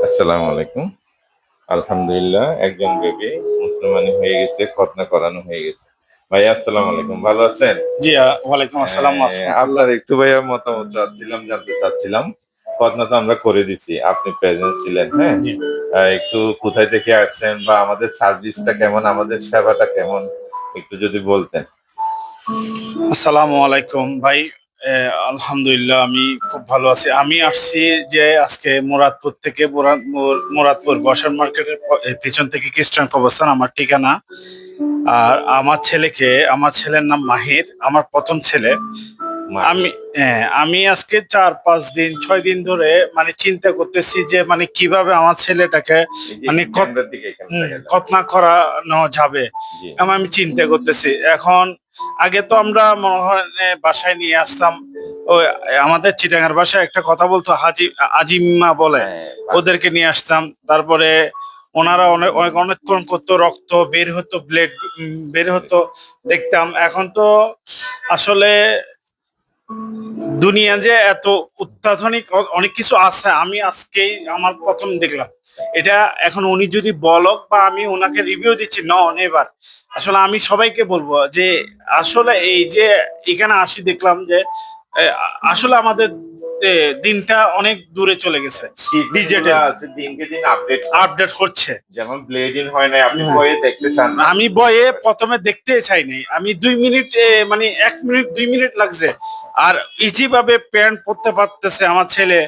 আসসালামু আলাইকুম। আলহামদুলিল্লাহ একজন বেবি মুসলমানি হয়ে গেছে, খতনা করানো হয়ে গেছে। ভাইয়া আসসালামু আলাইকুম। ভালো আছেন? জি, ওয়ালাইকুম আসসালাম ওয়া রাহমাতুল্লাহ। আপনার একটু ভাইয়া মতামত জানতে চাচ্ছিলাম। খতনা তো আমরা করে দিছি। আপনি প্রেজেন্ট ছিলেন, হ্যাঁ? জি। একটু কোথায় থেকে আসছেন বা আমাদের সার্ভিসটা কেমন, আমাদের সেবাটা কেমন একটু যদি বলতেন। আসসালামু আলাইকুম ভাই। আলহামদুলিল্লাহ আমি খুব ভালো আছি। আমি আসছি যে আজকে মুরাদপুর থেকে মুরাদপুর বসার মার্কেটের পিছন থেকে খ্রিস্টান কবরস্থান আমার ঠিকানা। আর আমার ছেলের নাম মাহির, আমার প্রথম ছেলে। মাহি। আমি আজকে 4 5 দিন 6 দিন ধরে মানে চিন্তা করতেছি যে মানে কিভাবে আমার ছেলেটাকে এই যে মানে একটু ক্যামেরার দিকে এখানে তাকাইলাম। খতনা করানো যাবে। জি। আমি চিন্তা করতেছি এখন। আগে তো আমরা মনে হয় বাসায় নিয়ে আসতাম। ওই আমাদের চিটাগাঙ্গার ভাষায় একটা কথা বলতো, আজিম্মা বলে। হ্যাঁ, ওদেরকে নিয়ে আসতাম, তারপরে ওনারা অনেকক্ষণ করতো, রক্ত বের হতো, ব্লেড বের হতো, দেখতাম। এখন তো আসলে দুনিয়া যে এত অত্যাধুনিক অনেক কিছু আছে, আমি আজকেই আমার প্রথম দেখলাম এটা। এখন উনি যদি বলক বা আমি ওনাকে রিভিউ দিচ্ছি নন এবার, আসলে আমি সবাইকে বলবো যে আসলে এই যে এখানে আসি দেখলাম যে আসলে আমাদের দিনটা অনেক দূরে চলে গেছে। ট্রিটমেন্ট গুলা ডিজিটাল আছে দিনকে দিন আপডেট হচ্ছে। আপডেট হচ্ছে। যেমন ব্লেডিং হয় নাই, আপনি হ্যাঁ। বইয়ে দেখতে চান না। আমি বইয়ে প্রথমে দেখতে চাইনি, আমি 2 মিনিট মানে 1 মিনিট 2 মিনিট লাগছে। আর ইজি ভাবে প্যান্ট পরতে পারতেছে আমার ছেলে।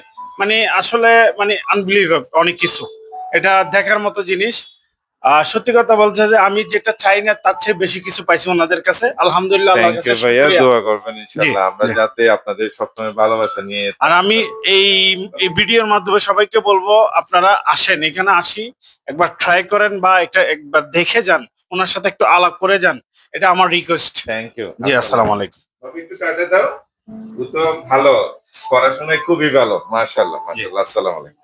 মানে আসলে মানে আনবিলিভেবল অনেক কিছু। এটা দেখার মতো জিনিস। সত্যি কথা বলছে যে আমি যেটা চাই না তার চেয়ে বেশি কিছু পাইছি ওনাদের কাছে। আলহামদুলিল্লাহ, থ্যাংক আল্লাহর কাছে ইউ ভাইয়া, শুকরিয়া। দোয়া করবেন জি, ইনশাল্লাহ আমরা জি। যাতে আপনাদের সবসময় ভালোবাসা নিয়ে আর থাকতে আমি পারি। এই এই ভিডিওর মাধ্যমে সবাইকে বলবো, আপনারা আসেন, এখানে আসি, একবার ট্রাই করেন বা একবার দেখে যান, ওনার সাথে একটু আলাপ করে যান। এটা আমার রিকোয়েস্ট। Thank you. জি, আসসালাম। আসসালামু আলাইকুম। ভাবি একটু কাটে দাও। ও তো ভালো, পড়াশোনায় খুবই ভালো। মাশাআল্লাহ, জি। মাশাআল্লাহ। আসসালামু আলাইকুম।